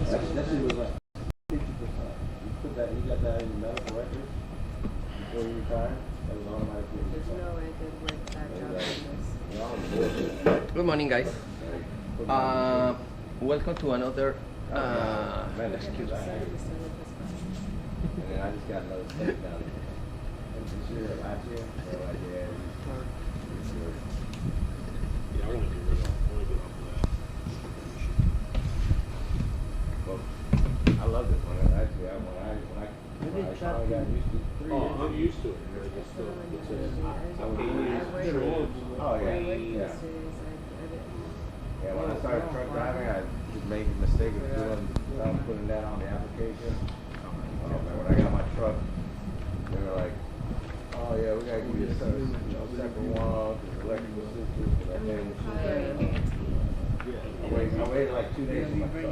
That shit was like 50%. You got that in your medical records before you retire. That was automatically. There's no way I could work that job like this. Good morning, guys. Welcome to another. Excuse me. And then I just got another step down there. And this year, last year, so I did. Yeah, I want to get rid of. I want to get off of that. Well, I love this one. Actually, when I finally got used to 3 years. Oh, I'm used to it. It's still, it's just, I was oh yeah. Yeah, when I started truck driving, I just made the mistake of putting that on the application. And when I got my truck, they were like, "Oh yeah, we gotta give you a separate one, electrical system." I waited like 2 days for my truck.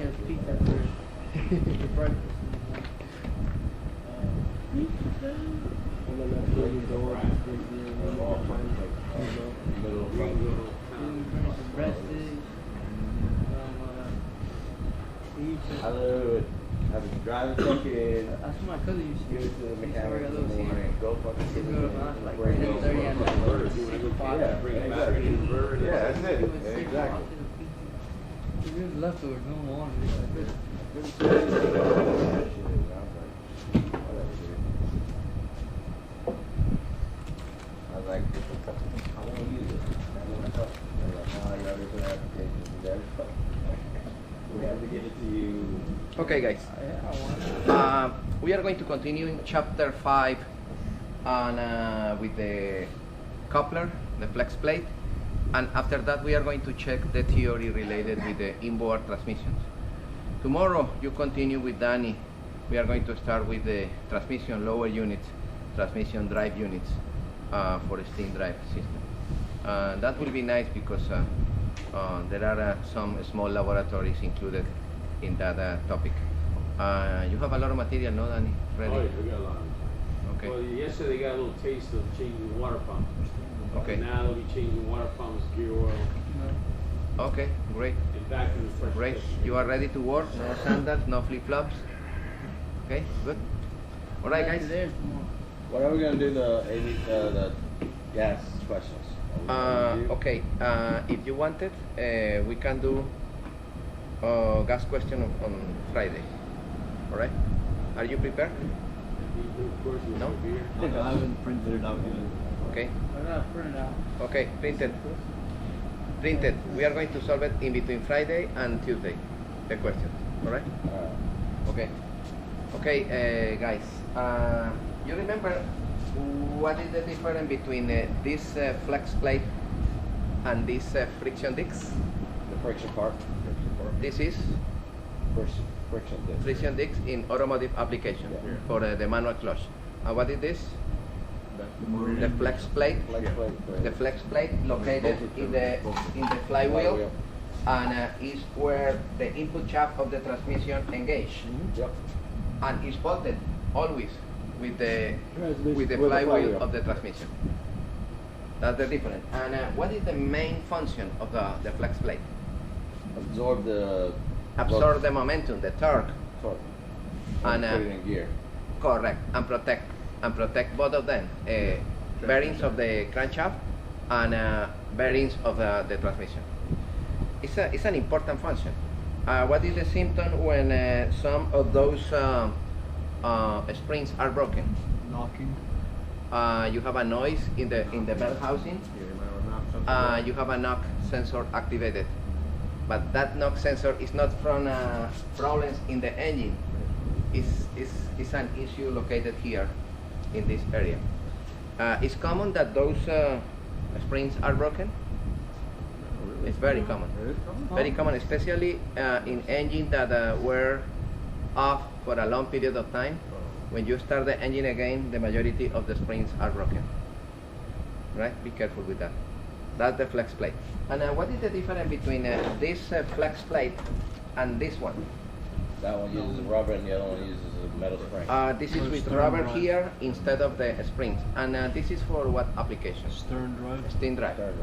I would drive the truck in. That's what my cousin used to Give do. it to the mechanic in the morning. Go fucking He'd go to like break 10:30 at night. bring it back in the inverter. Yeah, that's it. Exactly. If it was leftovers, no one wanted it. I was like, I want to use it. I want my truck. They're like, no, you already put an application. We have to get it to you. Okay, guys. We are going to continue in chapter 5 on, with the coupler, the flex plate, and after that we are going to check the theory related with the inboard transmissions. Tomorrow you continue with Danny. We are going to start with the transmission lower units, transmission drive units for a steam drive system. That will be nice because there are some small laboratories included in that topic. You have a lot of material, no, Danny? Ready? Oh, yeah, we got a lot. Okay. Well, yesterday they got a little taste of changing water pumps. Okay. Now they'll be changing water pumps, gear oil, Okay, great. and vacuum the fresh. Great. You are ready to work? No sandals, no flip-flops? Okay, good. All right, guys. What are we gonna do the gas questions? Okay, if you want it, we can do gas question on Friday. All right? Are you prepared? Of course, No? I haven't printed it out yet. Okay. I gotta print it out. Okay, printed. Printed. We are going to solve it in between Friday and Tuesday, the questions. All right? Okay. Okay, guys. You remember what is the difference between this flex plate and this friction disc? The friction part. This is Friction disc. friction disc in automotive application for the manual clutch. And what is this? The flex plate. Flex plate. The flex plate located in the flywheel, and is where the input shaft of the transmission engage, Yep. and is bolted always with the With the flywheel flywheel. of the transmission. That's the difference. And what is the main function of the flex plate? Absorb the momentum, the torque, Torque. and put it in gear. correct, and protect both of them, bearings of the crankshaft and bearings of the transmission. It's an important function. What is the symptom when some of those springs are broken? Knocking. You have a noise in the bell housing. You have a knock sensor activated, but that knock sensor is not from problems in the engine. It's an issue located here in this area. It's common that those springs are broken. It's very common. Very common, especially in engines that were off for a long period of time. When you start the engine again, the majority of the springs are broken. Right? Be careful with that. That's the flex plate. And what is the difference between this flex plate and this one? That one uses rubber and the other one uses a metal spring. This is with rubber here instead of the springs. And this is for what application? Stern drive. Steam drive. Turn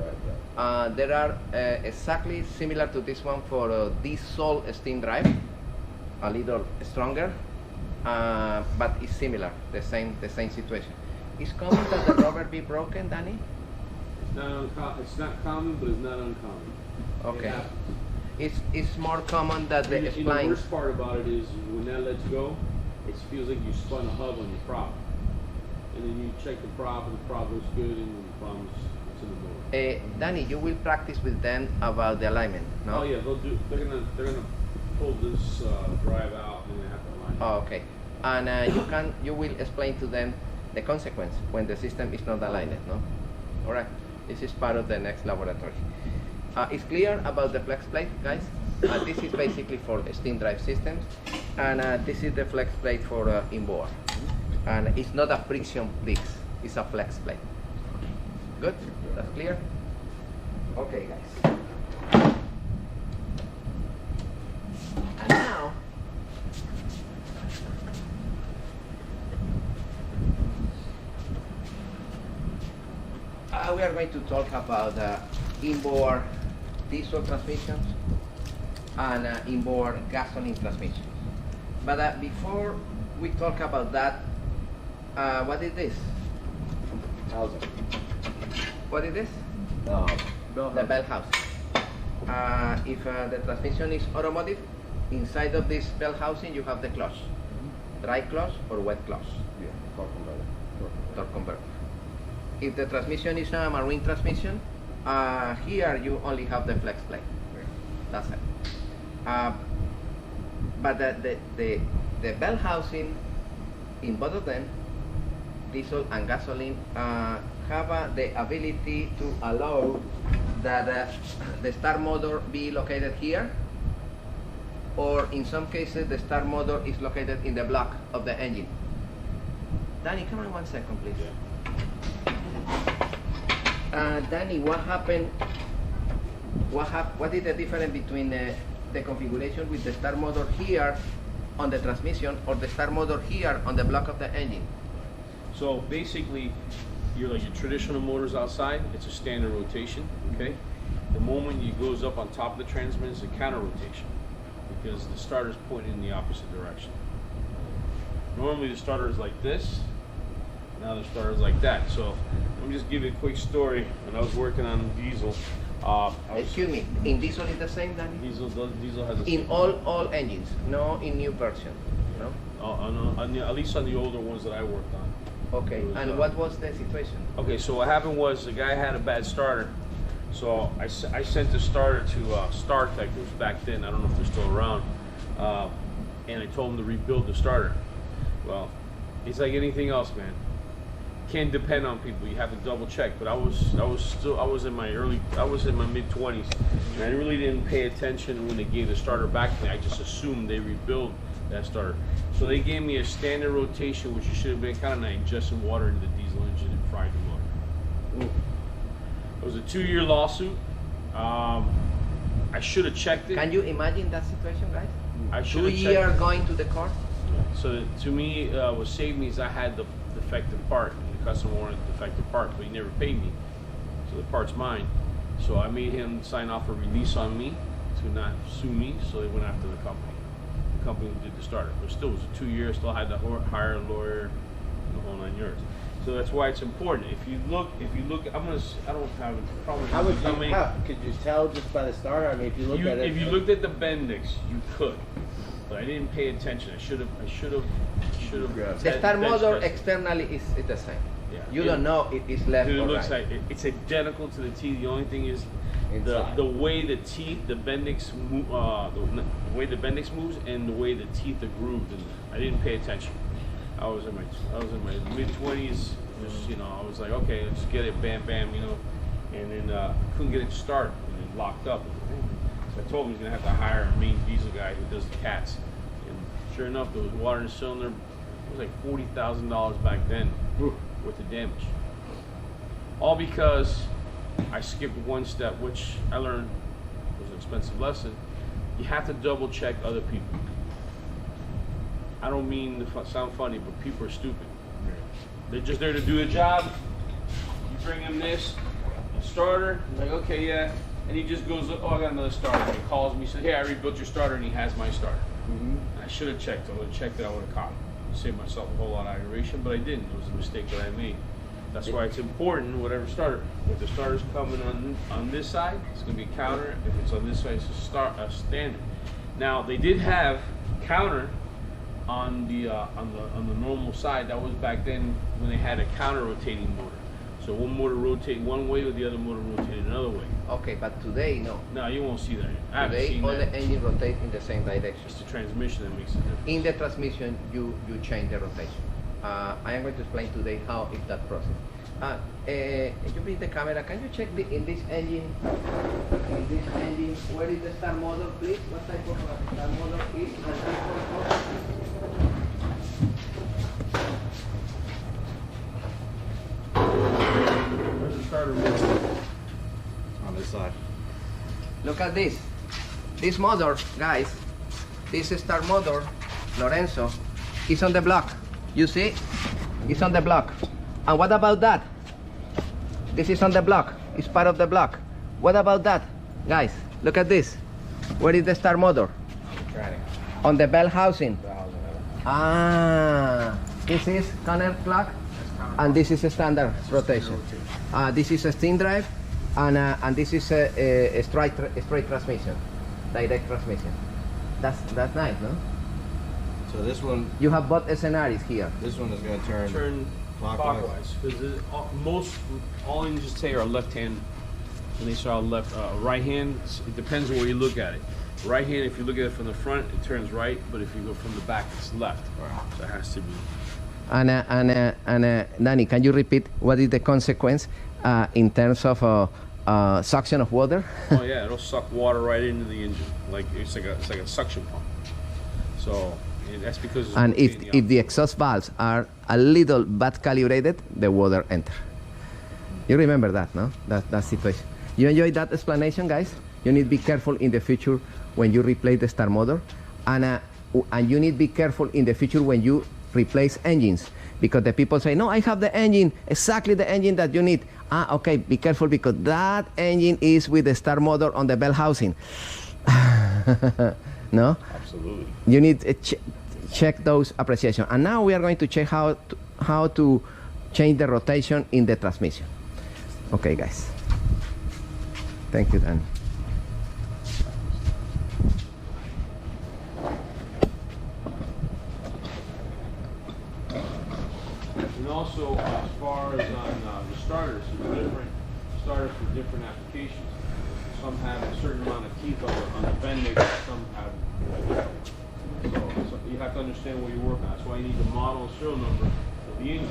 right, There are exactly similar to this one for diesel steam drive. a little stronger, but it's similar, the same situation. It's common that the rubber be broken, Danny? It's not common, but it's not uncommon. Okay. It happens. It's more common that the And the spline. worst part about it is when that lets go, it feels like you spun a hub on your prop. And then you check the prop, and the prop looks good, and the problem's it's in the motor. Danny, you will practice with them about the alignment, no? Oh yeah, they're gonna pull this drive out, and they have to align it. Oh, okay. And you will explain to them the consequence when the system is not aligned, no? All right. This is part of the next laboratory. It's clear about the flex plate, guys. This is basically for steam drive systems, and this is the flex plate for inboard. And it's not a friction disc; it's a flex plate. Good. That's clear. Okay, guys. And now. We are going to talk about inboard diesel transmissions and inboard gasoline transmissions. But before we talk about that, what is this? Housing. What is this? Bell The bell housing. If the transmission is automotive, inside of this bell housing you have the clutch. Dry clutch or wet clutch? Yeah, torque converter. Torque converter. If the transmission is a marine transmission, here you only have the flex plate. That's it. But the bell housing in both of them, diesel and gasoline, have the ability to allow that the start motor be located here, or in some cases the start motor is located in the block of the engine. Danny, come on 1 second, please. Danny, what happened? What is the difference between the configuration with the start motor here on the transmission or the start motor here on the block of the engine? So basically, your traditional motors outside, it's a standard rotation. Okay. The moment it goes up on top of the transmission, it's a counter rotation because the starter's pointing in the opposite direction. Normally the starter is like this. Now the starter is like that. So let me just give you a quick story. When I was working on diesel, Excuse me, in diesel is the same, Danny? Diesel has a In all engines, no in new version, no? at least on the older ones that I worked on. Okay, and what was the situation? Okay, so what happened was the guy had a bad starter. So I sent the starter to StarTech, it was back then, I don't know if they're still around, and I told him to rebuild the starter. Well, it's like anything else, man. Can't depend on people. You have to double check. But I was in my mid-20s, and I really didn't pay attention when they gave the starter back to me. I just assumed they rebuild that starter. So they gave me a standard rotation, which should have been kind of like ingesting water into the diesel engine and fried the motor. Ooh. It was a 2-year lawsuit. I should have checked it. Can you imagine that situation, guys? I 2 should have checked years it. going to the court? So to me, what saved me is I had the defective part, and the customer wanted the defective part, but he never paid me. So the part's mine. So I made him sign off a release on me to not sue me, so they went after the company. The company who did the starter. But still, it was a 2 years, still had to hire a lawyer, the whole 9 yards. So that's why it's important. If you look, I don't have a problem. Could you tell just by the starter? I mean, if you look at it. If you looked at the Bendix, you could. But I didn't pay attention. I should have. The start motor externally is the same. Yeah. You don't know if it's left It or looks right. like it's identical to the teeth. The only thing is Inside. the way the teeth, the Bendix, the way the Bendix moves, and the way the teeth are grooved. And I didn't pay attention. I was in my mid-20s. Just I was like, okay, let's get it, bam, bam, and then couldn't get it to start, and it locked up. So I told him he's gonna have to hire a main diesel guy who does the cats. And sure enough, there was water in the cylinder. It was like $40,000 back then worth of damage. All because I skipped one step, which I learned was an expensive lesson. You have to double check other people. I don't mean to sound funny, but people are stupid. They're just there to do a job. You bring him this, a starter, he's like, okay, yeah. And he just goes, oh, I got another starter. And he calls me, he says, hey, I rebuilt your starter, and he has my starter. I should have checked. I would have checked it. I would have caught it. Saved myself a whole lot of aggravation, but I didn't. It was a mistake that I made. That's why it's important, whatever starter. If the starter's coming on this side, it's going to be counter. If it's on this side, it's a standard. Now, they did have counter on the normal side. That was back then when they had a counter rotating motor. So one motor rotated one way, or the other motor rotated another way. Okay, but today, no. No, you won't see that. I haven't Today, seen all that. the engine rotate in the same direction. It's the transmission that makes it different. In the transmission, you change the rotation. I am going to explain today how is that process. If you bring the camera, can you check in this engine, where is the start motor, please? What type of start motor is and Where's the starter motor? On this side. Look at this. This motor, guys, this start motor, Lorenzo, is on the block. You see? It's on the block. And what about that? This is on the block. It's part of the block. What about that? Guys, look at this. Where is the start motor? On the bell housing. Ah, this is counter clock, and this is a standard rotation. This is a steam drive, and this is a straight transmission, direct transmission. That's nice, no? So this one, You have both scenarios here. this one is going to Turn clockwise. clockwise. Because most all engines today are left hand, and they start left right hand. It depends on where you look at it. Right hand, if you look at it from the front, it turns right, but if you go from the back, it's left. So it has to be. And Danny, can you repeat what is the consequence in terms of suction of water? Oh yeah, it'll suck water right into the engine, like it's like a suction pump. So that's because. It's And if rotating the exhaust valves are a little bad calibrated, the water enter. You remember that, no? That situation. You enjoy that explanation, guys? You need to be careful in the future when you replace the start motor, and you need to be careful in the future when you replace engines, because the people say, no, I have the engine, exactly the engine that you need. Okay, be careful, because that engine is with the start motor on the bell housing. No? Absolutely. You need to check those appreciation. And now we are going to check how to change the rotation in the transmission. Okay, guys. Thank you, Dan. And also, as far as on the starters, there's different starters for different applications. Some have a certain amount of teeth on the bending, some have a different one. So you have to understand what you're working on. That's why you need the model and serial number of the engine,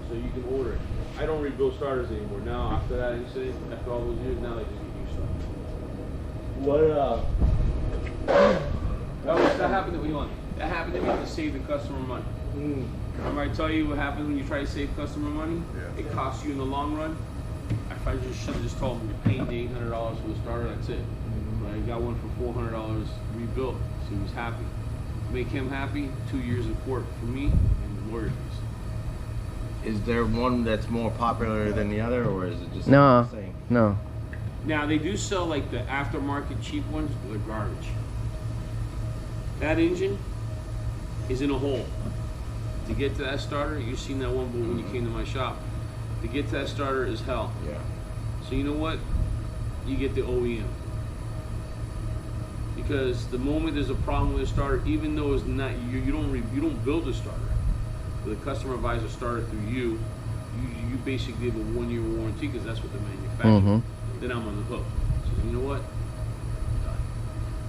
so you can order it. I don't rebuild starters anymore. Now, after that incident, after all those years, now they just get used to it. That happened to me. That happened to me to save the customer money. Remember I tell you what happens when you try to save customer money? Yeah. It costs you in the long run. If I should have just told them you're paying the $800 for the starter, that's it. But I got one for $400 rebuilt, so he was happy. Make him happy, 2 years in court for me and lawyer fees. Is there one that's more popular than the other, or is it just No, the same? no. Now they do sell like the aftermarket cheap ones, but they're garbage. That engine is in a hole. To get to that starter, you've seen that one when you came to my shop. To get to that starter is hell. Yeah. So you know what? You get the OEM. Because the moment there's a problem with a starter, even though it's not you don't build a starter. The customer buys a starter through you basically have a 1-year warranty, because that's what the manufacturer. Then I'm on the hook. So you know what?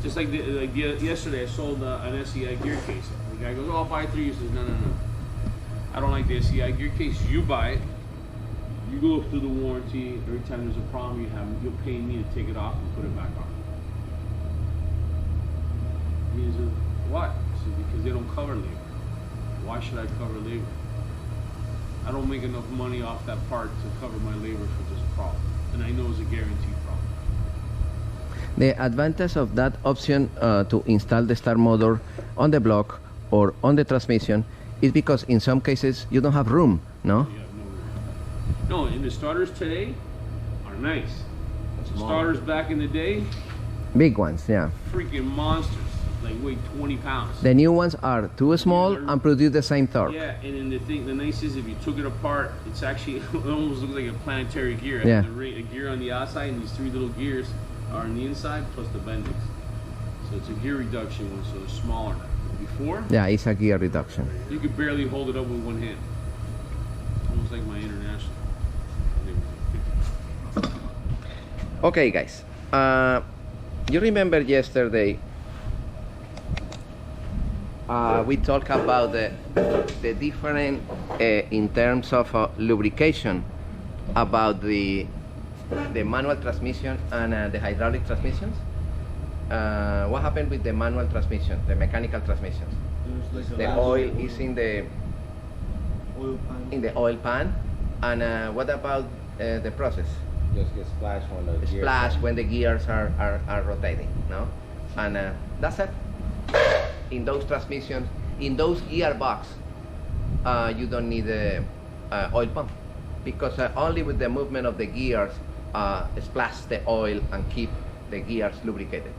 Just like yesterday, I sold an SEI gear case. The guy goes, "Oh, I'll buy 3." He says, "No. I don't like the SEI gear case. You buy it. You go through the warranty. Every time there's a problem, you'll pay me to take it off and put it back on." He said, "What?" I said, "Because they don't cover labor. Why should I cover labor? I don't make enough money off that part to cover my labor for this problem. And I know it's a guaranteed problem." The advantage of that option to install the start motor on the block or on the transmission is because in some cases you don't have room, no? You have no room. No, and the starters today are nice. The starters back in the day, Big ones, yeah. freaking monsters. like weigh 20 pounds. The new ones are too small and produce the same torque. Yeah, and then the nice is if you took it apart, it's actually it almost looks like a planetary gear. Yeah. A gear on the outside, and these 3 little gears are on the inside plus the Bendix. So it's a gear reduction one, so it's smaller now. Before, Yeah, it's a gear reduction. you could barely hold it up with one hand. Almost like my international. Okay, guys. You remember yesterday we talked about the different in terms of lubrication about the manual transmission and the hydraulic transmissions. What happened with the manual transmission, the mechanical transmissions? The oil is in the oil pan, and what about the process? Just get splashed when the gears Splash when the gears are rotating, no? And that's it. In those transmissions, in those gearbox, you don't need a oil pump, because only with the movement of the gears splash the oil and keep the gears lubricated.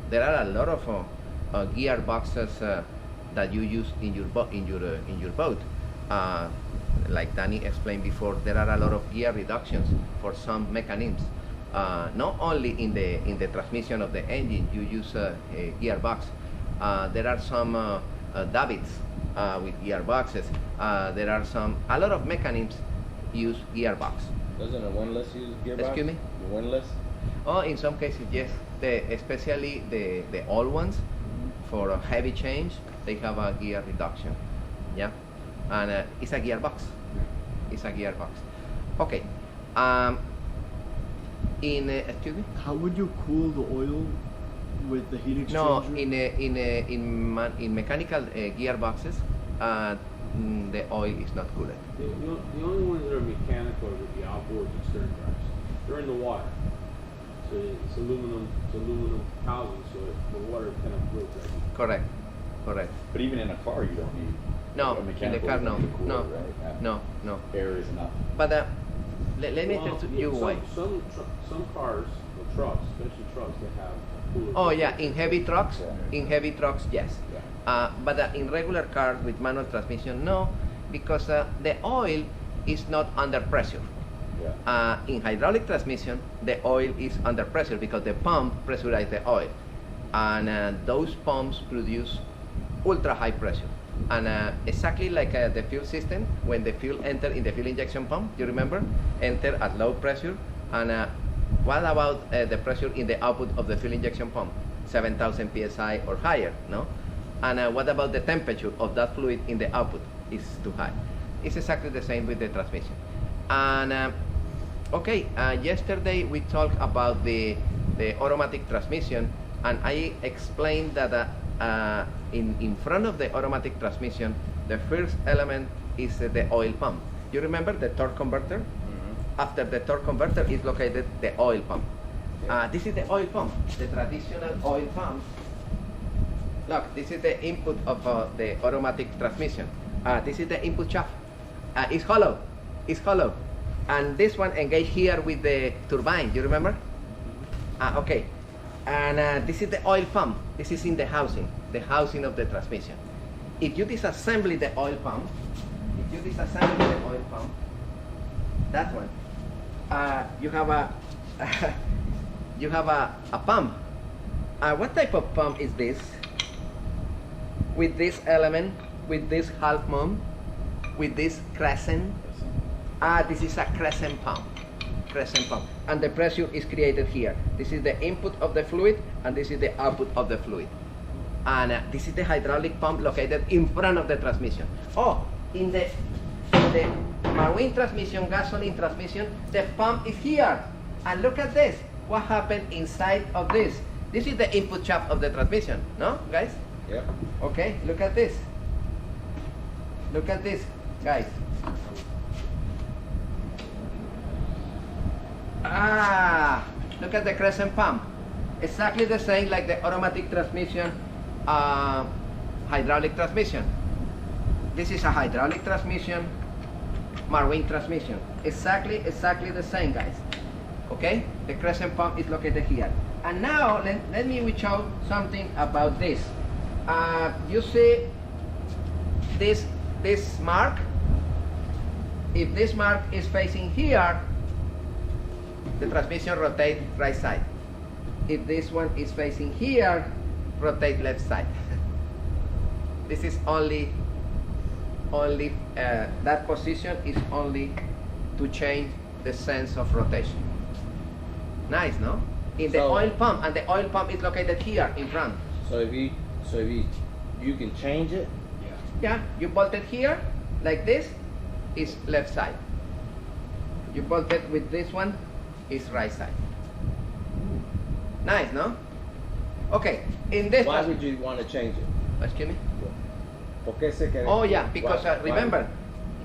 There are a lot of gearboxes that you use in your boat. Like Danny explained before, there are a lot of gear reductions for some mechanisms. Not only in the transmission of the engine you use a gearbox. There are some davits with gearboxes. There are a lot of mechanisms use gearbox. Doesn't a windlass use gearbox? Excuse me? The windlass? Oh, in some cases, yes. Especially the old ones, for a heavy change, they have a gear reduction. Yeah, and it's a gearbox. It's a gearbox. Okay. Excuse me. How would you cool the oil with the heat exchanger? No, in mechanical gearboxes, the oil is not cooled. The only ones that are mechanical are the outboard and stern drives. They're in the water. So it's aluminum housing, so the water kind of flows right. Correct. But even in a car, you don't need No, a in the mechanical car, no, to cool no, it, right? Yeah. no. Air is enough. But let me tell you why. Some cars, or trucks, especially trucks, they have a cooler. Oh yeah, in heavy trucks, Yeah. yes. But in regular cars with manual transmission, no, because the oil is not under pressure. Yeah. In hydraulic transmission, the oil is under pressure because the pump pressurizes the oil, and those pumps produce ultra high pressure. And exactly like the fuel system, when the fuel enters in the fuel injection pump, you remember, enter at low pressure. And what about the pressure in the output of the fuel injection pump? 7,000 psi or higher, no? And what about the temperature of that fluid in the output? It's too high. It's exactly the same with the transmission. And yesterday we talked about the automatic transmission, and I explained that in front of the automatic transmission, the first element is the oil pump. You remember the torque converter? Mm-hmm. After the torque converter is located the oil pump. This is the oil pump, the traditional oil pump. Look, this is the input of the automatic transmission. This is the input shaft. It's hollow. And this one engaged here with the turbine, you remember? Okay. And this is the oil pump. This is in the housing of the transmission. If you disassemble the oil pump, that one, you have a pump. What type of pump is this? With this element, with this half moon, with this crescent. This is a crescent pump. And the pressure is created here. This is the input of the fluid, and this is the output of the fluid. And this is the hydraulic pump located in front of the transmission. Oh, in the marine transmission, gasoline transmission, the pump is here. And look at this. What happened inside of this? This is the input shaft of the transmission, no, guys? Yep. Okay, look at this. Look at this, guys. Look at the crescent pump. Exactly the same like the automatic transmission, hydraulic transmission. This is a hydraulic transmission, marine transmission. Exactly the same, guys. Okay? The crescent pump is located here. And now let me show something about this. You see this mark? If this mark is facing here, the transmission rotate right side. If this one is facing here, rotate left side. This is only that position is only to change the sense of rotation. Nice, no? In the oil pump, and the oil pump is located here in front. So if you can change it. Yeah, you bolt it here like this, is left side. You bolt it with this one, is right side. Nice, no? Okay, in this. Why would you want to change it? Excuse me? ¿Por qué se quiere? Oh yeah, because Why? remember,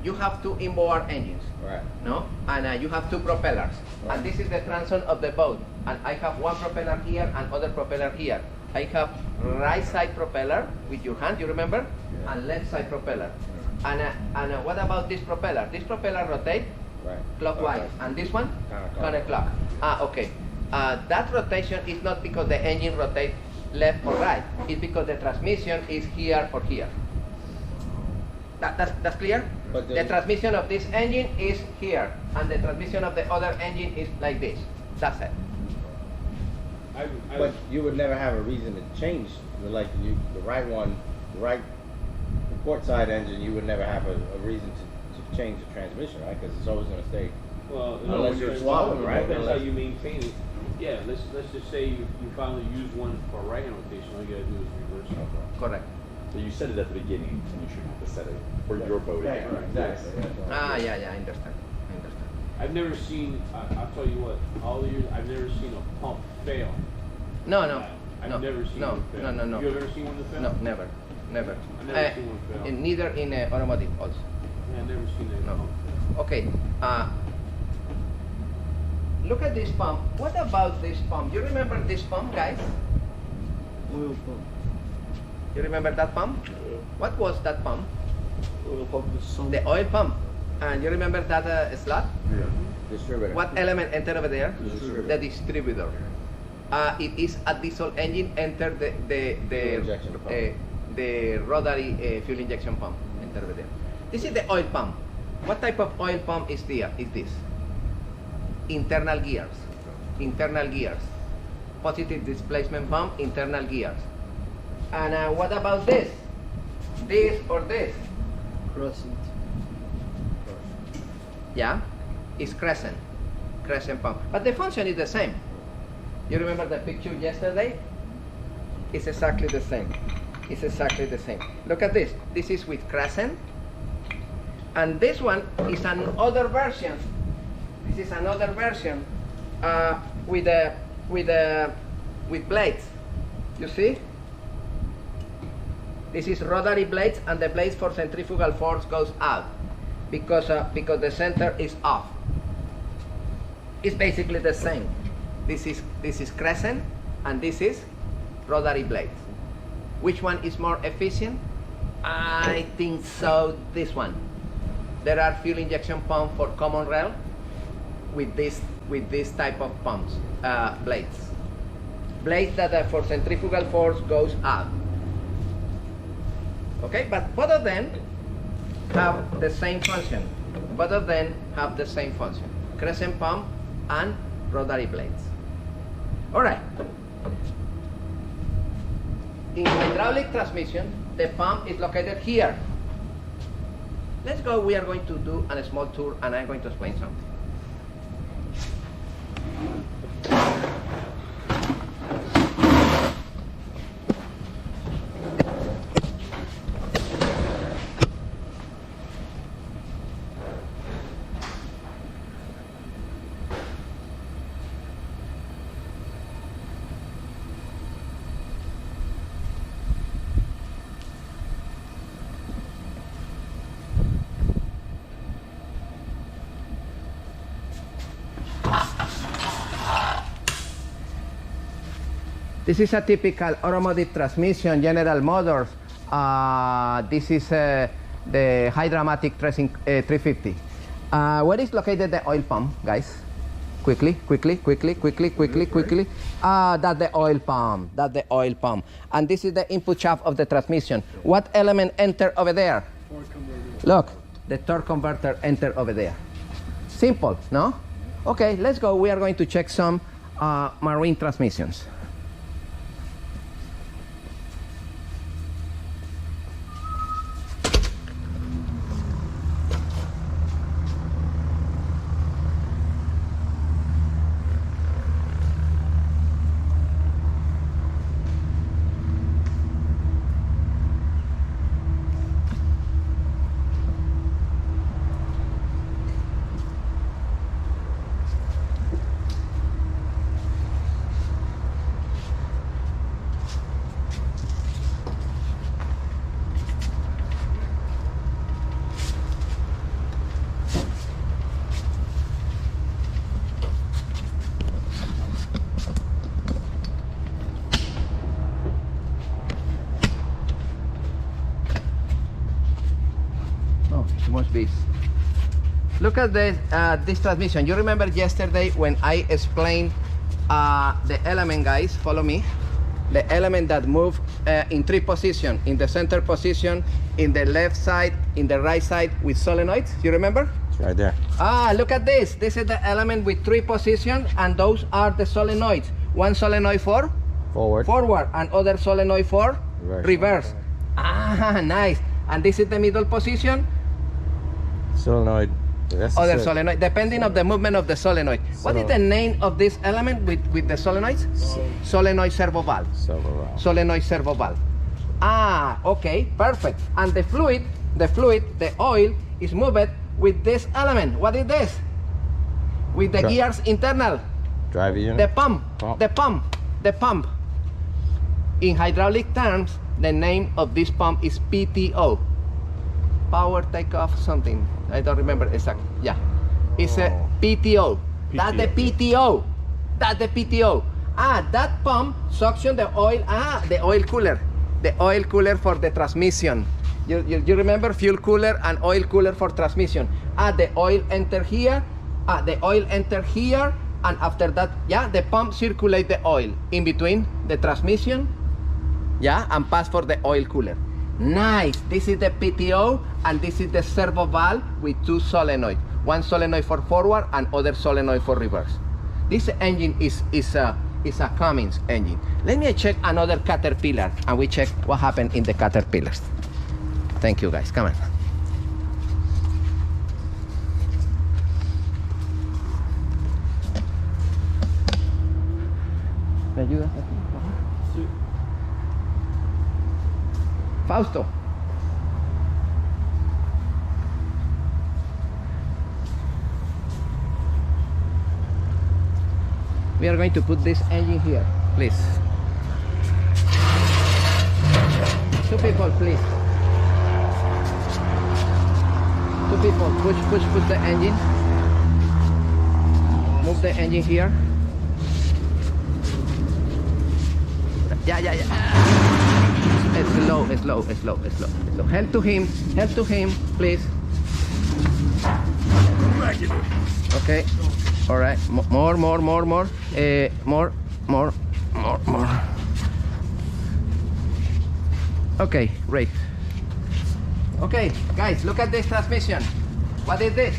you have two inboard engines, Right. no? And you have two propellers. Right. And this is the transom of the boat. And I have one propeller here and other propeller here. I have right side propeller with your hand, you remember? Yeah. And left side propeller. And what about this propeller? This propeller rotate Right. clockwise, Okay. and this one Counterclock. counterclock. Okay. That rotation is not because the engine rotates left or right. It's because the transmission is here or here. That's clear? But The transmission of this engine is here, and the transmission of the other engine is like this. That's it. But you would never have a reason to change, like the right one, the port side engine. You would never have a reason to change the transmission, right? Because it's always going to stay. Well, Unless you're swapping, right? That's how Unless- you maintain it. Yeah, let's just say you finally use one for right hand rotation. All you gotta do is reverse it. Correct. So you said it at the beginning, and you shouldn't have to set it for your boat. Right, again. exactly. Yeah, I understand. I've never seen. I'll tell you what. All the years, I've never seen a pump fail. No. I've never seen one fail. No. You have ever seen one that fail? No, never. I've never seen one fail. Neither in automotive also. Yeah, I've never seen a No. pump fail. Okay. Look at this pump. What about this pump? You remember this pump, guys? Oil pump. You remember that pump? What was that pump? Oil pump is some. The oil pump. And you remember that slot? Distributor. What element entered over there? Distributor. The distributor. It is a diesel engine enter Fuel injection pump. the rotary fuel injection pump enter over there. This is the oil pump. What type of oil pump is there? Is this? Internal gears. Positive displacement pump, internal gears. And what about this? This or this? Crescent. Yeah, it's crescent pump. But the function is the same. You remember the picture yesterday? It's exactly the same. Look at this. This is with crescent. And this one is another version. This is another version with blades. You see? This is rotary blades, and the blades for centrifugal force goes out because the center is off. It's basically the same. This is crescent, and this is rotary blades. Which one is more efficient? I think so. This one. There are fuel injection pumps for common rail with this type of pumps, blades that for centrifugal force goes out. Okay, but both of them have the same function. Crescent pump and rotary blades. All right. In hydraulic transmission, the pump is located here. Let's go. We are going to do a small tour, and I'm going to explain something. This is a typical automotive transmission, General Motors. This is the Hydramatic 350. Where is located the oil pump, guys? Quickly. That's the oil pump. That's the oil pump. And this is the input shaft of the transmission. What element enter over there? Look, the torque converter enter over there. Simple, no? Okay, let's go. We are going to check some marine transmissions. Must be. Look at this transmission. You remember yesterday when I explained the element, guys, follow me. The element that move in three positions, in the center position, in the left side, in the right side with solenoids. You remember? It's right there. Look at this. This is the element with three positions, and those are the solenoids. One solenoid for forward, and other solenoid for reverse. Nice. And this is the middle position. Solenoid. Other solenoid, depending on the movement of the solenoid. What is the name of this element with the solenoids? Solenoid servo valve. Solenoid servo valve. Okay, perfect. And the fluid, the oil is moved with this element. What is this? With the gears internal. Drive unit. The pump. In hydraulic terms, the name of this pump is PTO. Power takeoff something. I don't remember exactly. Yeah, it's a PTO. That's the PTO. That's the PTO. That pump suction the oil. The oil cooler. The oil cooler for the transmission. You remember fuel cooler and oil cooler for transmission. The oil enter here. The oil enter here, and after that, the pump circulate the oil in between the transmission. And pass for the oil cooler. Nice. This is the PTO, and this is the servo valve with two solenoids. One solenoid for forward and other solenoid for reverse. This engine is a Cummins engine. Let me check another Caterpillar, and we check what happened in the Caterpillars. Thank you, guys. Come on. ¿Me ayudas aquí? Sí. Fausto. We are going to put this engine here, please. Two people, please. Two people, push the engine. Move the engine here. Yeah. Slow. Help to him, please. Okay. All right. More. More. Okay, great. Okay, guys, look at this transmission. What is this?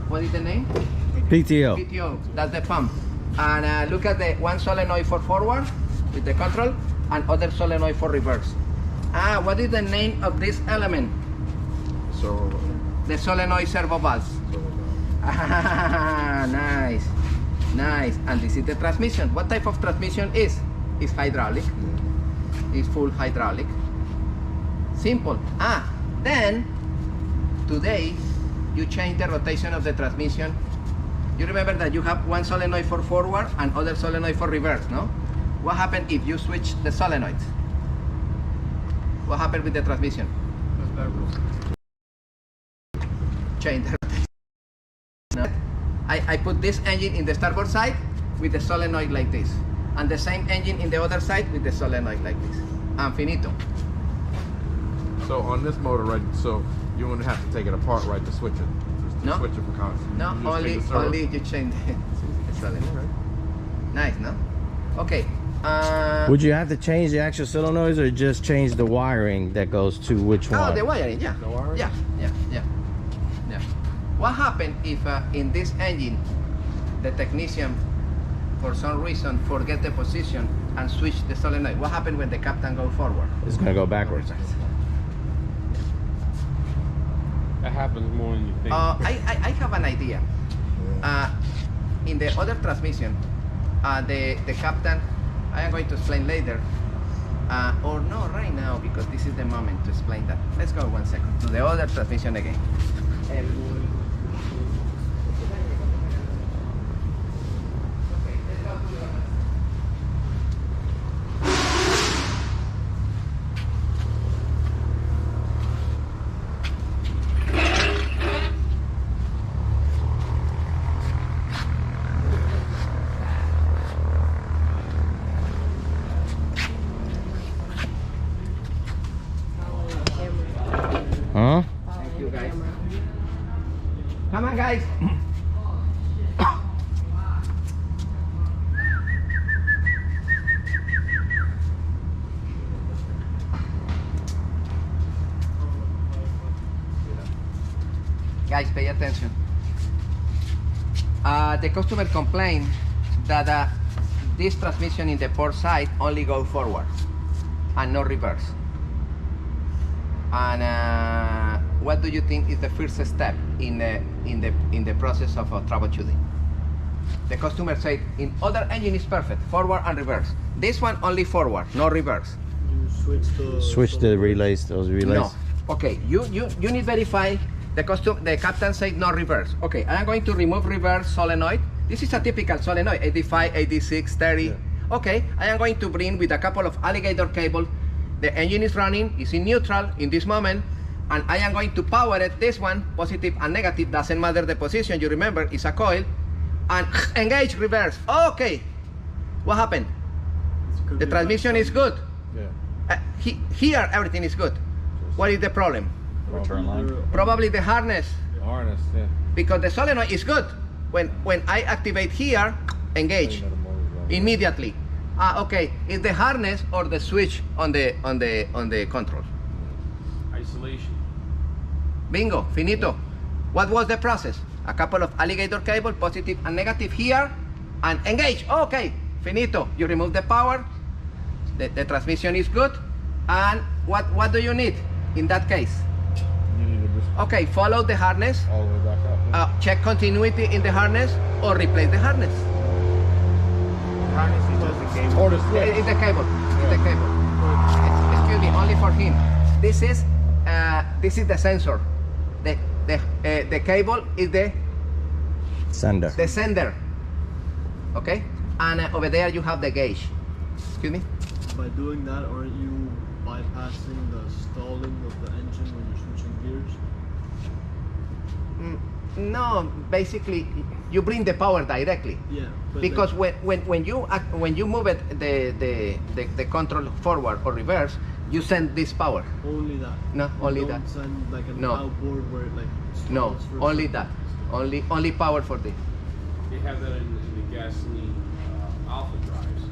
What is the name? PTO. That's the pump. And look at the one solenoid for forward with the control and other solenoid for reverse. What is the name of this element? The solenoid servo valves. Nice. And this is the transmission. What type of transmission is? It's hydraulic. It's full hydraulic. Simple. Then today you change the rotation of the transmission. You remember that you have one solenoid for forward and other solenoid for reverse, no? What happened if you switch the solenoids? What happened with the transmission? Change the rotation. I put this engine in the starboard side with the solenoid like this, and the same engine in the other side with the solenoid like this. And finito. So on this motor, right, so you wouldn't have to take it apart, right, to switch it? Just No? Switch it for constant. No, You just take the servo. only you change the solenoid. Nice, no? Okay. Would you have to change the actual solenoids or just change the wiring that goes to which one? Oh, the wiring, yeah. The wiring? Yeah. What happened if in this engine the technician for some reason forget the position and switch the solenoid? What happened when the captain go forward? It's gonna go backwards. That happens more than you think. I have an idea. In the other transmission, the captain, I am going to explain later, or no, right now, because this is the moment to explain that. Let's go 1 second to the other transmission again. Huh? Thank you, guys. Come on, guys. Guys, pay attention. The customer complained that this transmission in the port side only go forward and no reverse. And what do you think is the first step in the process of troubleshooting? The customer said in other engine is perfect, forward and reverse. This one only forward, no reverse. You switch the relays, those relays. No. Okay, you need verify. The captain said no reverse. Okay, I am going to remove reverse solenoid. This is a typical solenoid, 85, 86, 30. Yeah. Okay, I am going to bring with a couple of alligator cable. The engine is running, it's in neutral in this moment, and I am going to power it. This one, positive and negative, doesn't matter the position, you remember, it's a coil. And engage reverse. Okay, what happened? The transmission is good. Yeah. Here, everything is good. What is the problem? Return line. Probably the harness. The harness, yeah. Because the solenoid is good. When I activate here, engage immediately. Okay, is the harness or the switch on the control? Isolation. Bingo, finito. What was the process? A couple of alligator cable, positive and negative here, and engage. Okay, finito. You remove the power. The transmission is good. And what do you need in that case? You need to just Okay, follow the harness. all the way back up. Check continuity in the harness or replace the harness. Harness is just the cable. Or the switch. It's the cable. It's the cable. Excuse me, only for him. This is the sensor. The cable is the sender. Okay, and over there you have the gauge. Excuse me. By doing that, aren't you bypassing the stalling of the engine when you're switching gears? No, basically you bring the power directly. Yeah. Because when you move it the control forward or reverse, you send this power. Only that. No, only don't that. Send like an No. outboard where it like. No, stalls for only seconds. that. Only power for this. They have that in the gasoline alpha drives.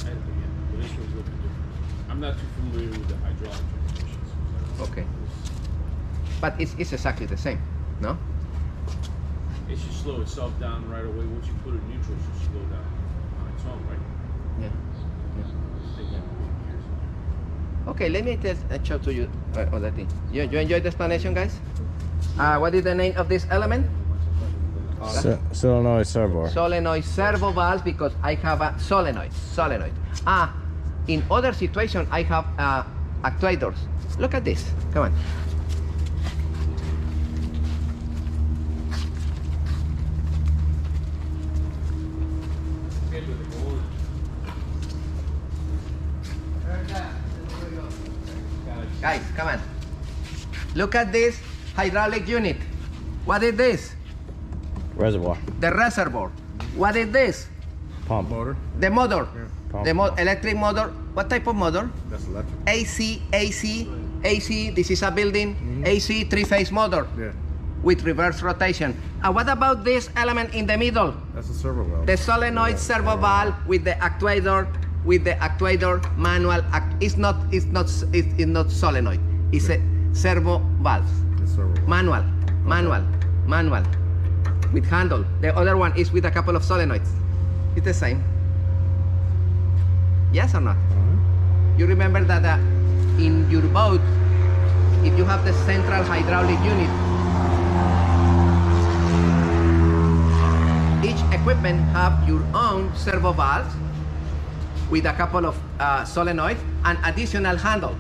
But this one's looking different. I'm not too familiar with the hydraulic transmissions. Okay. But it's exactly the same, no? It should slow itself down right away. Once you put it in neutral, it should slow down on its own, right? Yeah. Just take that big gears. Okay, let me show to you other thing. You enjoyed the explanation, guys? What is the name of this element? Solenoid servo. Solenoid servo valve, because I have a solenoid. In other situation, I have actuators. Look at this. Come on. Guys, come on. Look at this hydraulic unit. What is this? Reservoir. The reservoir. What is this? Pump. Motor. The motor. Pump. The electric motor. What type of motor? That's electric. AC. This is a building. AC three-phase motor. Yeah. with reverse rotation. And what about this element in the middle? That's a servo valve. The solenoid servo valve with the actuator manual. It's not solenoid. It's a servo valve. It's servo valve. Manual, with handle. The other one is with a couple of solenoids. It's the same. Yes or not? You remember that in your boat, if you have the central hydraulic unit, each equipment have your own servo valves with a couple of solenoids and additional handle.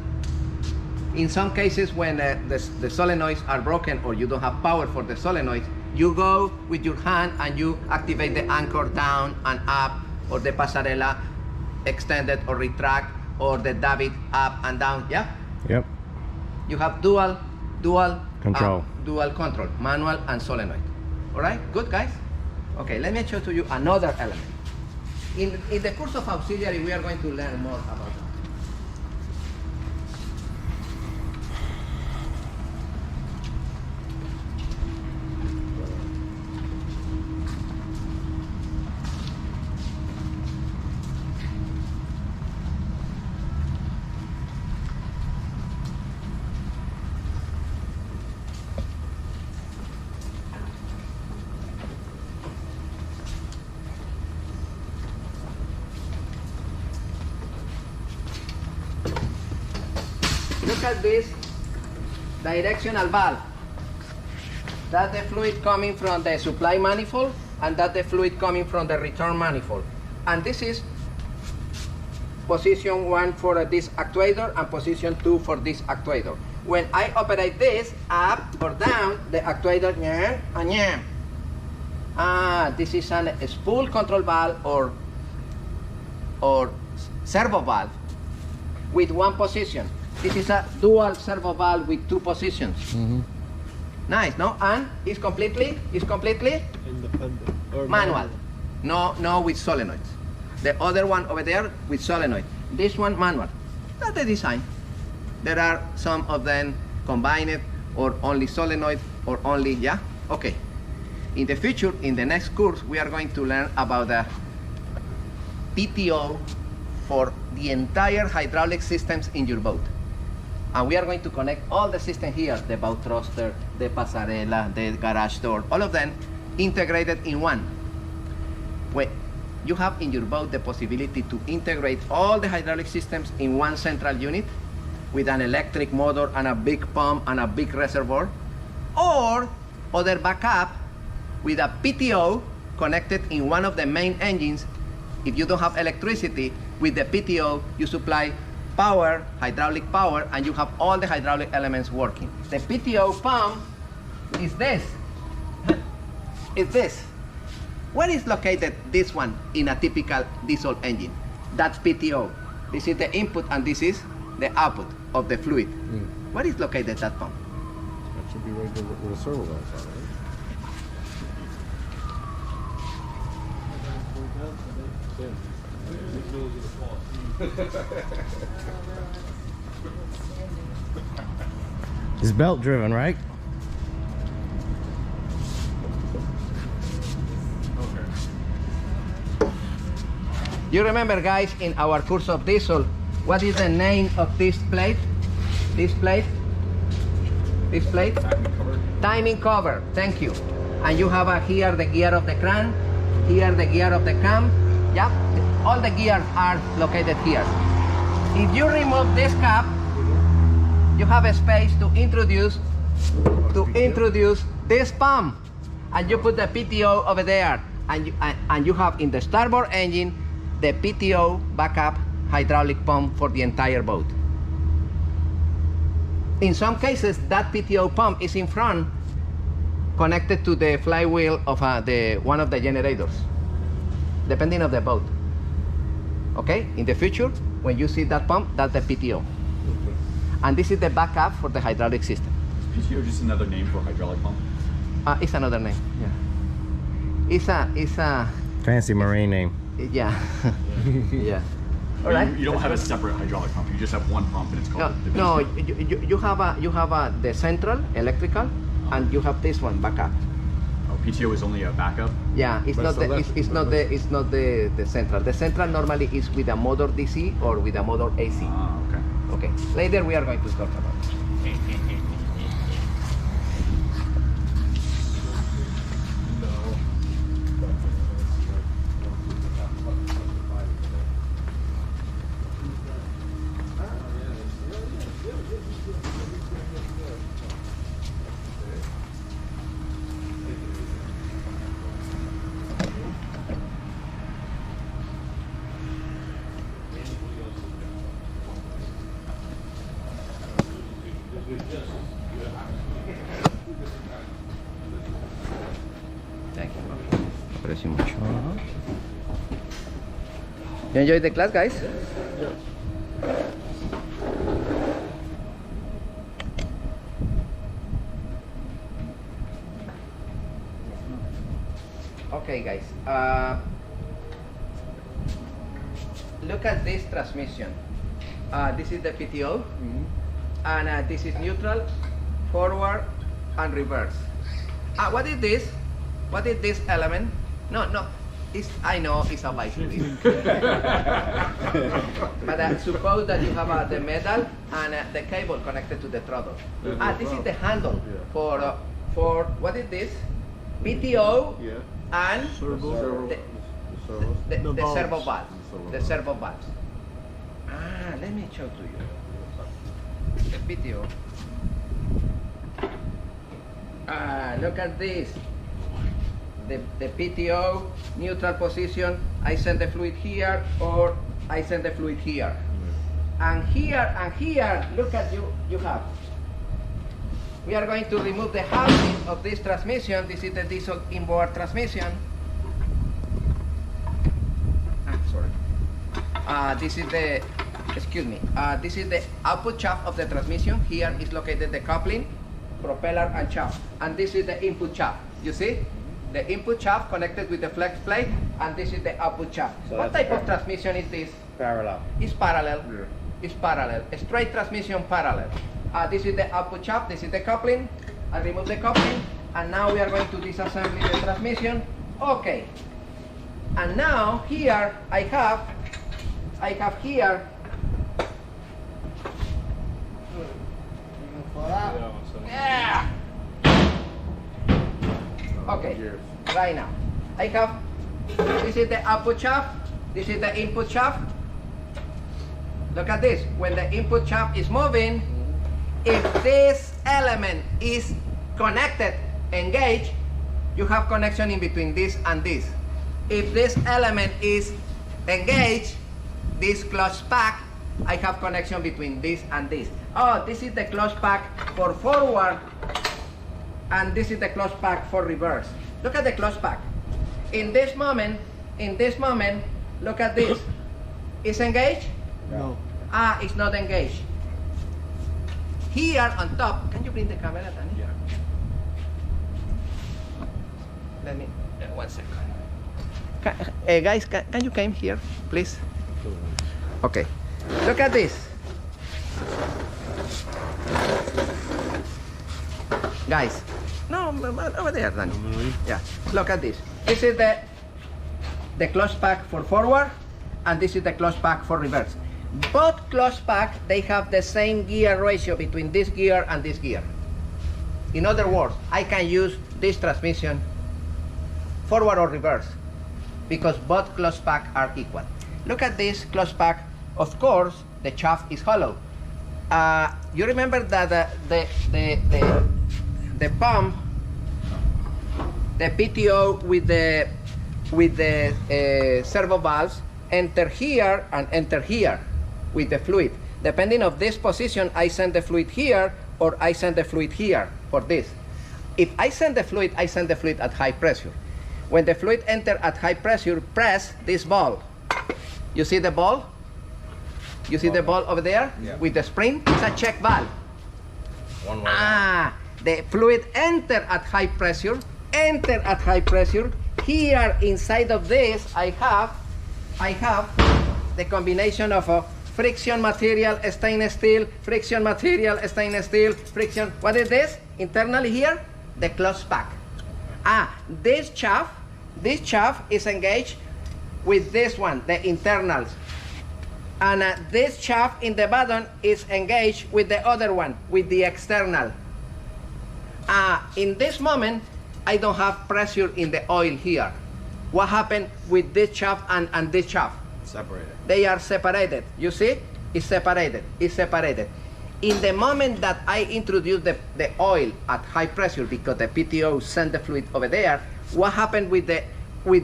In some cases, when the solenoids are broken or you don't have power for the solenoids, you go with your hand and you activate the anchor down and up, or the pasarela extended or retract, or the davit up and down. Yeah. Yep. You have dual Control. Dual control, manual and solenoid. All right, good guys. Okay, let me show to you another element. In the course of auxiliary, we are going to learn more about that. Look at this directional valve. That's the fluid coming from the supply manifold, and that's the fluid coming from the return manifold. And this is position 1 for this actuator and position 2 for this actuator. When I operate this up or down, the actuator this is a spool control valve or servo valve with one position. This is a dual servo valve with 2 positions. Nice, no? And it's completely Independent. Or manual. No with solenoids. The other one over there with solenoid. This one manual. That's the design. There are some of them combined or only solenoid or only, yeah? Okay. In the future, in the next course, we are going to learn about the PTO for the entire hydraulic systems in your boat. And we are going to connect all the system here, the bow thruster, the pasarela, the garage door, all of them integrated in one. Wait, you have in your boat the possibility to integrate all the hydraulic systems in one central unit with an electric motor and a big pump and a big reservoir, or other backup with a PTO connected in one of the main engines. If you don't have electricity, with the PTO you supply power, hydraulic power, and you have all the hydraulic elements working. The PTO pump is this. It's this. Where is located this one in a typical diesel engine? That's PTO. This is the input and this is the output of the fluid. Where is located that pump? That should be right there where the servo valves are, right? It's belt driven, right? You remember, guys, in our course of diesel, what is the name of this plate? This plate? This plate? Timing cover. Thank you. And you have here the gear of the crank, here the gear of the cam. Yeah, all the gears are located here. If you remove this cap, you have a space to introduce this pump, and you put the PTO over there, and you have in the starboard engine the PTO backup hydraulic pump for the entire boat. In some cases, that PTO pump is in front, connected to the flywheel of one of the generators, depending on the boat. Okay, in the future, when you see that pump, that's the PTO. And this is the backup for the hydraulic system. Is PTO just another name for hydraulic pump? It's another name, yeah. It's a Fancy marine name. yeah. Yeah. All right. You don't have a separate hydraulic pump. You just have one pump, and it's called the No, you have the central electrical, and you have this one backup. Oh, PTO is only a backup? Yeah, it's not the central. The central normally is with a motor DC or with a motor AC. Ah, okay. Okay, later we are going to talk about it. Thank you. Aprecio mucho. You enjoyed the class, guys? Okay, guys. Look at this transmission. This is the PTO, and this is neutral, forward, and reverse. What is this? What is this element? No. I know it's a bicycle. But suppose that you have the metal and the cable connected to the throttle. This is the handle for what is this? PTO and the servo valve. The servo valves. Let me show to you the PTO. Look at this. The PTO, neutral position, I send the fluid here or I send the fluid here. And here, look at you have. We are going to remove the housing of this transmission. This is the diesel inboard transmission. Sorry. This is the, this is the output shaft of the transmission. Here is located the coupling, propeller and shaft. And this is the input shaft, you see? The input shaft connected with the flex plate, and this is the output shaft. So what type of transmission is this? Parallel. It's parallel. Yeah. It's parallel. A straight transmission parallel. This is the output shaft, this is the coupling. I remove the coupling, and now we are going to disassemble the transmission. Okay. And now here I have here yeah. Okay, right now I have, this is the output shaft, this is the input shaft. Look at this, when the input shaft is moving, if this element is connected, engaged, you have connection in between this and this. If this element is engaged, this clutch pack, I have connection between this and this. Oh, this is the clutch pack for forward, and this is the clutch pack for reverse. Look at the clutch pack. In this moment, look at this. Is engaged? No. It's not engaged. Here on top, can you bring the camera, Danny? Yeah. Let me, 1 second. Guys, can you come here, please? Okay. Look at this. Guys, no, over there, Danny. Yeah, look at this. This is the clutch pack for forward, and this is the clutch pack for reverse. Both clutch pack, they have the same gear ratio between this gear and this gear. In other words, I can use this transmission forward or reverse because both clutch pack are equal. Look at this clutch pack. Of course, the shaft is hollow. You remember that the pump, the PTO with the servo valves enter here and enter here with the fluid. Depending on this position, I send the fluid here or I send the fluid here for this. If I send the fluid at high pressure. When the fluid enter at high pressure, press this ball. You see the ball? You see the ball over there? Yeah. With the spring? It's a check valve. One way. The fluid enter at high pressure. Here inside of this, I have the combination of a friction material, stainless steel, friction material, stainless steel, friction. What is this? Internally here? the closed pack. This shaft is engaged with this one, the internals. And this shaft in the bottom is engaged with the other one, with the external. In this moment, I don't have pressure in the oil here. What happened with this shaft and this shaft? Separated. They are separated. You see? It's separated. It's separated. In the moment that I introduce the oil at high pressure, because the PTO sent the fluid over there, what happened with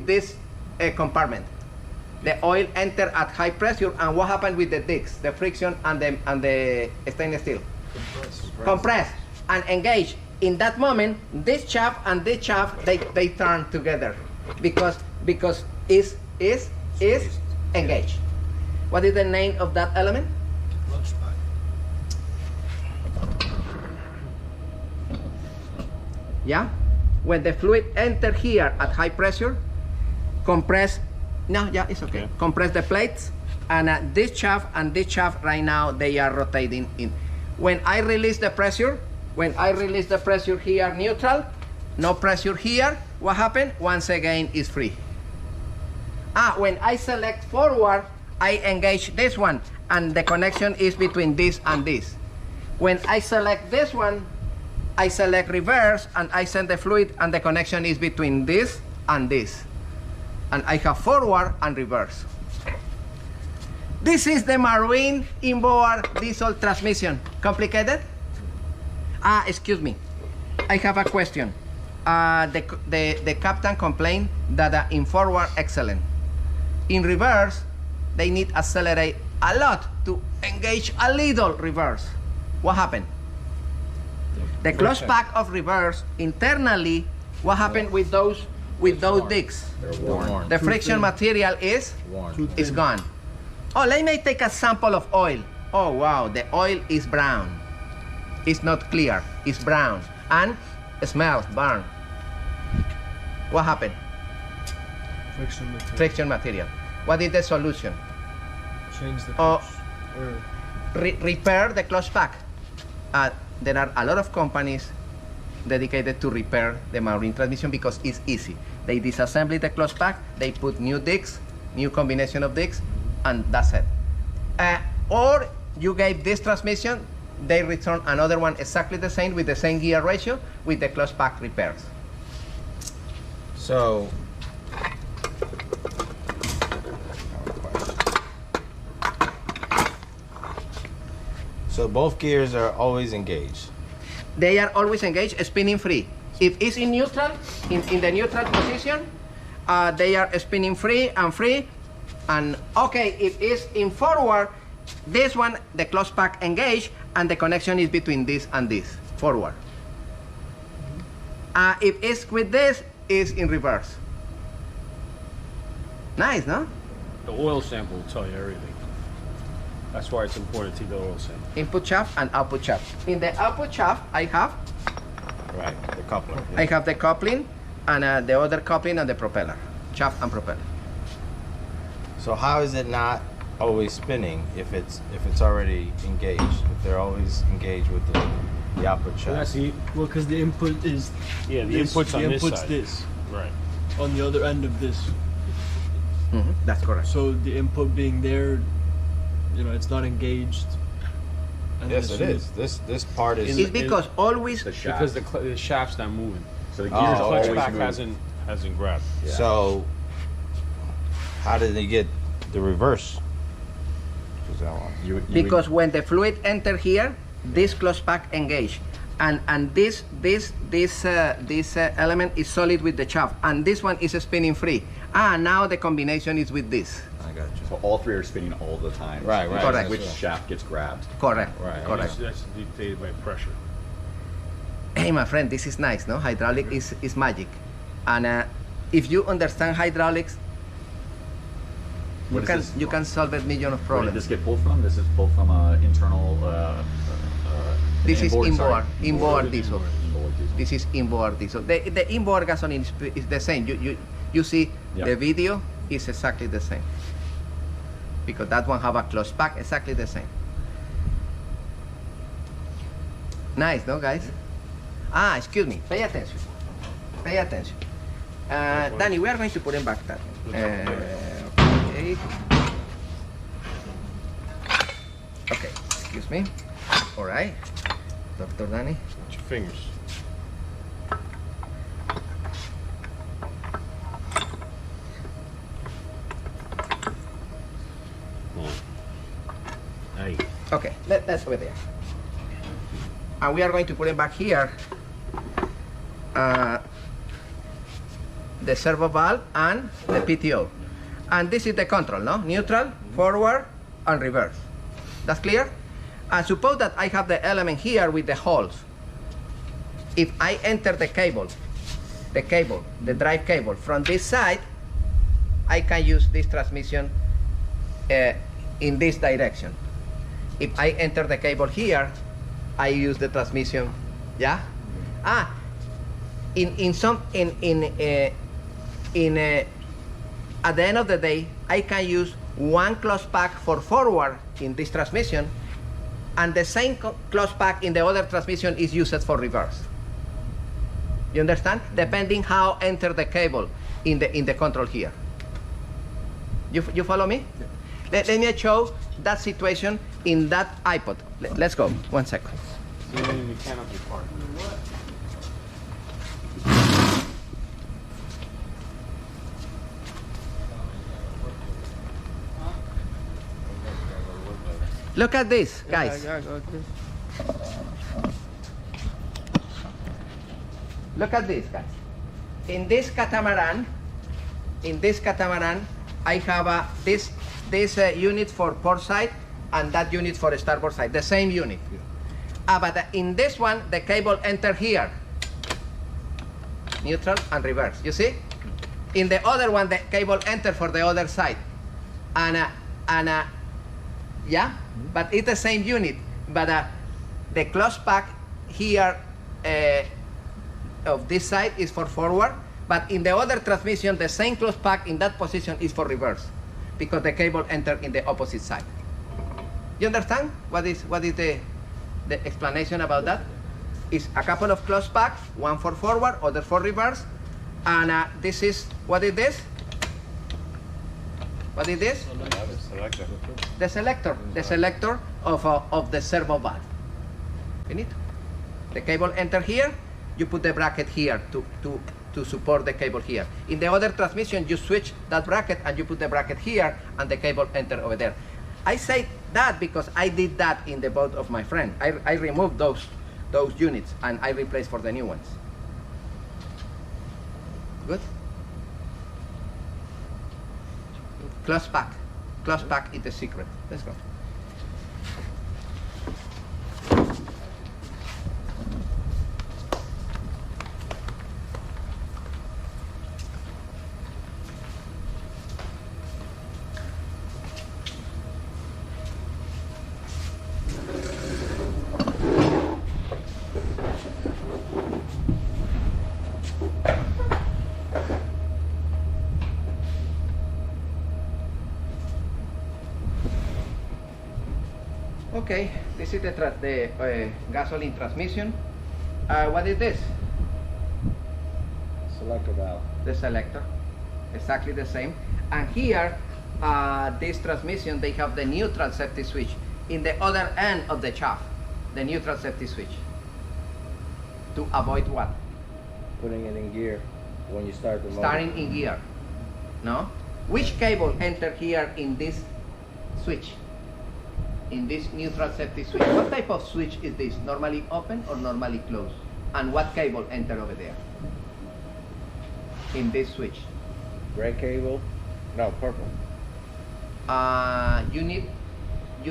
this compartment? The oil entered at high pressure, and what happened with the discs, the friction and the stainless steel? Compressed and engaged. In that moment, this shaft and this shaft they turn together because is engaged. What is the name of that element? Yeah? When the fluid enter here at high pressure, compress, no, yeah, it's okay. Compress the plates, and this shaft and this shaft right now, they are rotating in. When I release the pressure here, neutral, no pressure here, what happened? Once again, is free. When I select forward, I engage this one, and the connection is between this and this. When I select this one, I select reverse, and I send the fluid, and the connection is between this and this. And I have forward and reverse. This is the marine inboard diesel transmission. Complicated? Excuse me. I have a question. The captain complained that in forward, excellent. In reverse, they need accelerate a lot to engage a little reverse. What happened? The closed pack of reverse internally, what happened with those discs? They're worn. The friction material is gone. Oh, let me take a sample of oil. Oh wow, the oil is brown. It's not clear, it's brown. And it smells burn. What happened? Friction material. Friction material. What is the solution? Change the clutch. Repair the clutch pack. There are a lot of companies dedicated to repair the marine transmission because it's easy. They disassemble the clutch pack, they put new discs, new combination of discs, and that's it. Or you gave this transmission, they return another one exactly the same with the same gear ratio with the clutch pack repairs. So, both gears are always engaged. They are always engaged, spinning free. If it's in neutral, in the neutral position, they are spinning free. And okay, if it's in forward, this one, the clutch pack engaged, and the connection is between this and this, forward. If it's with this, it's in reverse. Nice, no? The oil sample will tell you everything. That's why it's important to take the oil sample. Input shaft and output shaft. In the output shaft, I have The coupler. I have the coupling and the other coupling and the propeller, shaft and propeller. So how is it not always spinning if it's already engaged? If they're always engaged with the output shaft? Well, because the input is Yeah, the this, input's on the this input's side. this Right. on the other end of this. That's correct. So the input being there, it's not engaged. And Yes, then it as soon is. This part is. It's because always The shaft. Because the shaft's not moving. So the Oh, gears The always clutch pack move. hasn't grabbed. Yeah. So, how did they get the reverse? Is that one? You because when the fluid enter here, this clutch pack engage, and this element is solid with the shaft, and this one is spinning free. Now the combination is with this. I got you. So all three are spinning all the time. Right, right. Correct. Which shaft gets grabbed? Correct. Right. Correct. That's dictated by pressure. Hey, my friend, this is nice, no? Hydraulic is magic, and if you understand hydraulics, What is this you from? can solve a million of Where did problems. this get pulled from? This is pulled from internal. This is inboard, inboard diesel. Inboard diesel. This is inboard diesel. The inboard gasoline is the same. You see Yeah. the video is exactly the same. Because that one have a clutch pack exactly the same. Nice, no guys? Excuse me. Pay attention. Pay attention. Danny, we are going to put him back that. Okay. Okay, excuse me. All right. Dr. Danny. Watch your fingers. Hey. Okay, that's over there. And we are going to put it back here. The servo valve and the PTO. And this is the control, no? Neutral, forward, and reverse. That's clear? And suppose that I have the element here with the holes. If I enter the cable, the drive cable from this side, I can use this transmission in this direction. If I enter the cable here, I use the transmission, yeah? At the end of the day, I can use one close pack for forward in this transmission, and the same close pack in the other transmission is used for reverse. You understand? Depending how enter the cable in the control here. You follow me? Yeah. Let me show that situation in that iPod. Let's go. 1 second. So you need a mechanical part. Look at this, guys. Look at this, guys. In this catamaran, I have this unit for port side and that unit for starboard side, the same unit. But in this one, the cable enter here, neutral and reverse. You see? In the other one, the cable enter for the other side, yeah. But it's the same unit. But the close pack here of this side is for forward. But in the other transmission, the same close pack in that position is for reverse, because the cable enter in the opposite side. You understand what is the explanation about that? It's a couple of close packs, one for forward, other for reverse, and this is what is this? What is this? The selector of the servo valve. Finito. The cable enter here. You put the bracket here to support the cable here. In the other transmission, you switch that bracket and you put the bracket here, and the cable enter over there. I say that because I did that in the boat of my friend. I removed those units and I replaced for the new ones. Good. Close pack. Close pack is the secret. Let's go. Okay, this is the gasoline transmission. What is this? Selector valve. The selector, exactly the same. And here, this transmission, they have the neutral safety switch in the other end of the shaft, the neutral safety switch. To avoid what? Putting it in gear when you start the motor. Starting in gear, no? Which cable enter here in this switch? In this neutral safety switch. What type of switch is this? Normally open or normally closed? And what cable enter over there? In this switch. Red cable? No, purple. You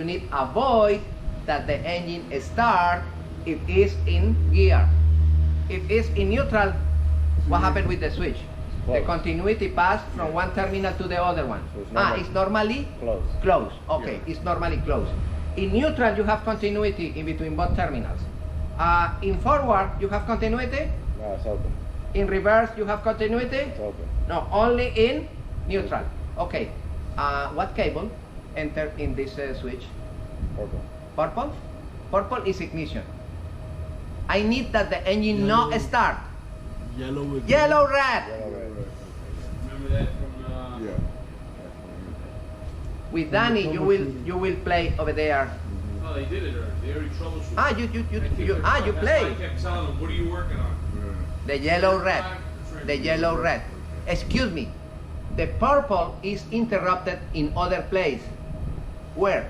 need avoid that the engine start if it's in gear. If it's in neutral, what happened with the switch? The continuity pass from one terminal to the other one. So it's normally closed. Closed. Okay, it's normally closed. In neutral, you have continuity in between both terminals. In forward, you have continuity. No, it's open. In reverse, you have continuity. It's open. No, only in neutral. Okay. What cable enter in this switch? Purple. Purple. Purple is ignition. I need that the engine not start. Yellow with Yellow, red. Remember that from Yeah. With Danny, you will play over there. No, they did it already. They already troubleshooted. Ah, you That's why I play. kept telling them, what are you working on? The yellow, red. The yellow, red. Excuse me. The purple is interrupted in other place. Where?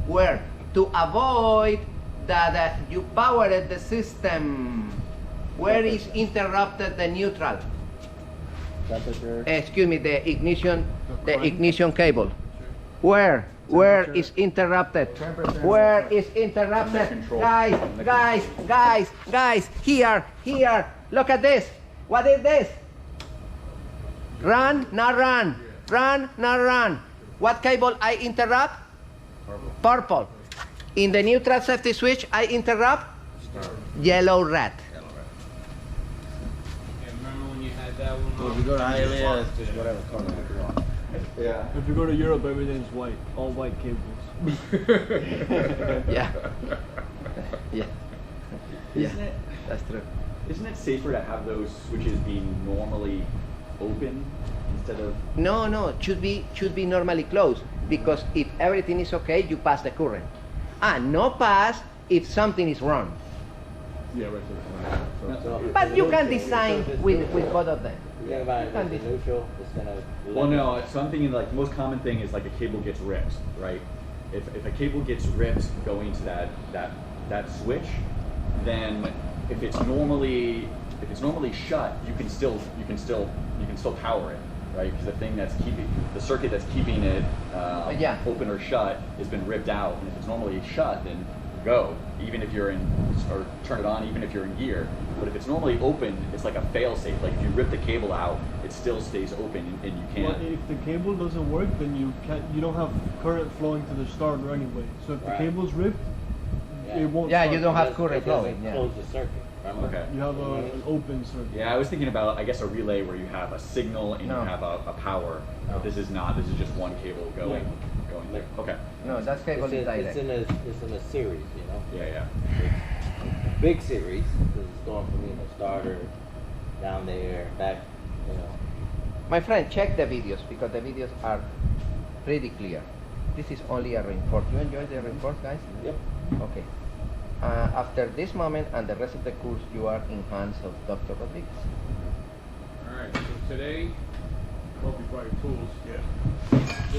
Where? To avoid that you powered the system. Where is interrupted the neutral? Temperature. Excuse me, the ignition cable. Where is interrupted? Where is interrupted? Guys, here. Look at this. What is this? Run, not run. Run, not run. What cable I interrupt? Purple. In the neutral safety switch, I interrupt? Yellow, red. Yeah, remember when you had that one? If you go to Hialeah, it's Just whatever color you want. Yeah. If you go to Europe, everything's white. All white cables. Yeah. Yeah. Isn't it? That's true. Isn't it safer to have those switches be normally open instead of? No, it should be normally closed, because if everything is okay, you pass the current. No pass if something is wrong. Yeah, right. But you can design with both of them. Think about it, if it's neutral, it's gonna. Well, no. So I'm thinking like the most common thing is like a cable gets ripped, right? If a cable gets ripped going to that switch, then if it's normally shut, you can still power it, right? Because the circuit that's keeping it Yeah. open or shut has been ripped out, and if it's normally shut, then go. Even if you're in, or turn it on, even if you're in gear. But if it's normally open, it's like a fail-safe. Like if you rip the cable out, it still stays open, and you Well, can't. if the cable doesn't work, then you don't have current flowing to the starter anyway. So if the Right. cable's ripped, Yeah. it won't. Yeah, start. you don't have It current doesn't flowing. Yeah. close the circuit, remember? Okay. You have an open circuit. Yeah, I was thinking about, I guess, a relay where you have a signal and No. you have a power. No. This is not. This is just one cable going there. Okay. No, that cable is direct. It's in a series, you know? Yeah. Big series, because it's going from, starter down there, back, My friend, check the videos, because the videos are pretty clear. This is only a reinforce. You enjoy the reinforce, guys? Yep. Okay. After this moment and the rest of the course, you are in hands of Dr. Rodriguez. Alright, so today, hope you brought your tools. So